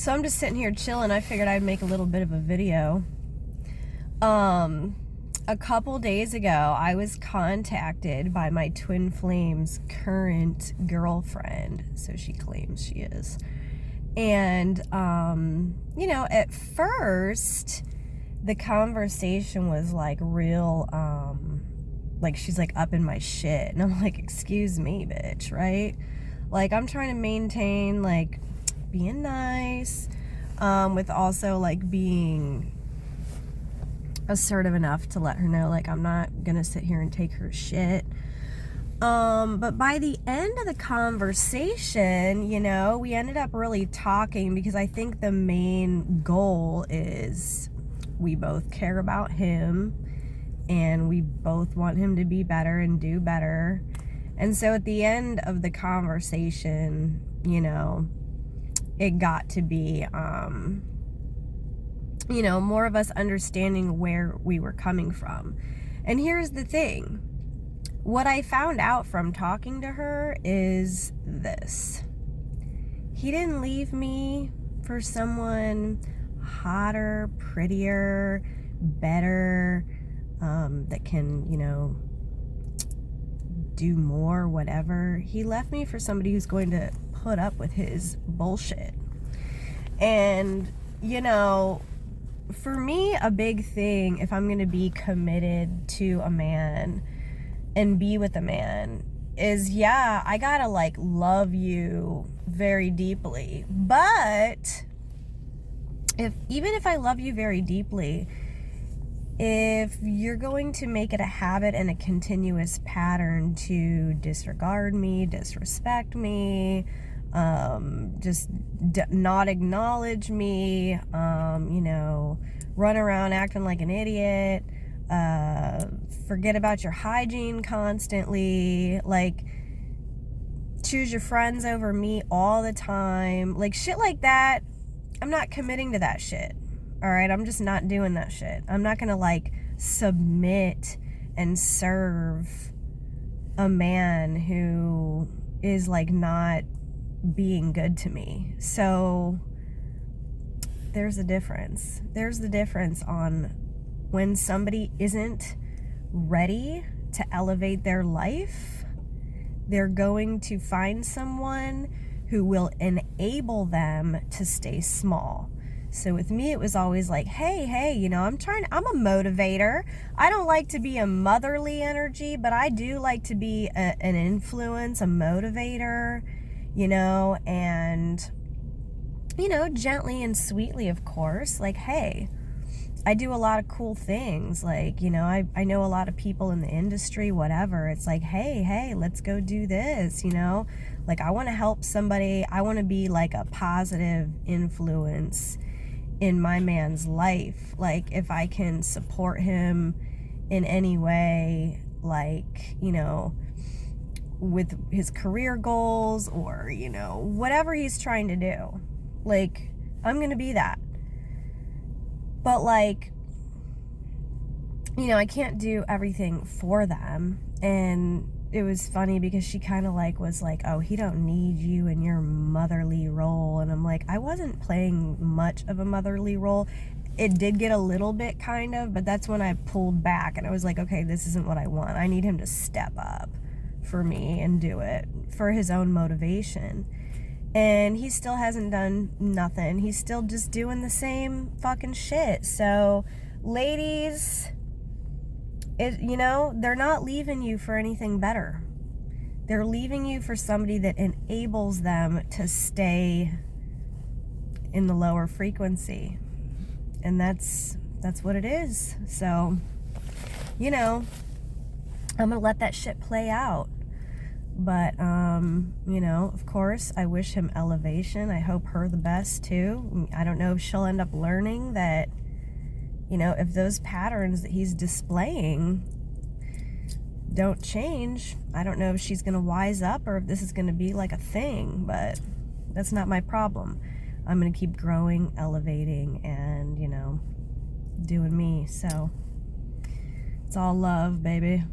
So I'm just sitting here chilling. I figured I'd make a little bit of a video. A couple days ago, I was contacted by my twin flame's current girlfriend. So she claims she is. And, you know, at first, the conversation was like real, like she's like up in my shit. And I'm like, excuse me, bitch, right? Like, I'm trying to maintain, like, being nice, with also, like, being assertive enough to let her know, like, I'm not gonna sit here and take her shit. But by the end of the conversation, you know, we ended up really talking because I think the main goal is we both care about him and we both want him to be better and do better. And so at the end of the conversation, you know, it got to be, you know, more of us understanding where we were coming from. And here's the thing. What I found out from talking to her is this. He didn't leave me for someone hotter, prettier, better, that can, you know, do more, whatever. He left me for somebody who's going to put up with his bullshit. And, you know, for me, a big thing, if I'm going to be committed to a man and be with a man, is, yeah, I gotta, like, love you very deeply. But even if I love you very deeply, if you're going to make it a habit and a continuous pattern to disregard me, disrespect me, just not acknowledge me, you know, run around acting like an idiot, forget about your hygiene constantly, like, choose your friends over me all the time, like, shit like that, I'm not committing to that shit. All right, I'm just not doing that shit. I'm not gonna, like, submit and serve a man who is, like, not being good to me. So there's a difference. There's the difference on when somebody isn't ready to elevate their life, they're going to find someone who will enable them to stay small. So with me, it was always like, hey, you know, I'm a motivator. I don't like to be a motherly energy, but I do like to be an influence, a motivator, you know, and, you know, gently and sweetly, of course, like, hey, I do a lot of cool things. Like, you know, I know a lot of people in the industry, whatever. It's like, hey, let's go do this, you know? Like, I want to help somebody. I want to be, like, a positive influence in my man's life. Like, if I can support him in any way, like, you know, with his career goals or, you know, whatever he's trying to do, like, I'm going to be that. But, like, you know, I can't do everything for them. And it was funny because she kind of, like, was like, oh, he don't need you in your motherly role. And I'm like, I wasn't playing much of a motherly role. It did get a little bit, kind of, but that's when I pulled back and I was like, okay, this isn't what I want. I need him to step up for me and do it for his own motivation. And he still hasn't done nothing. He's still just doing the same fucking shit. So, ladies, you know, they're not leaving you for anything better. They're leaving you for somebody that enables them to stay in the lower frequency. And that's what it is. So, you know, I'm gonna let that shit play out. But, you know, of course, I wish him elevation. I hope her the best, too. I don't know if she'll end up learning that, you know, if those patterns that he's displaying don't change, I don't know if she's going to wise up or if this is going to be like a thing, but that's not my problem. I'm going to keep growing, elevating, and, you know, doing me. So, it's all love, baby.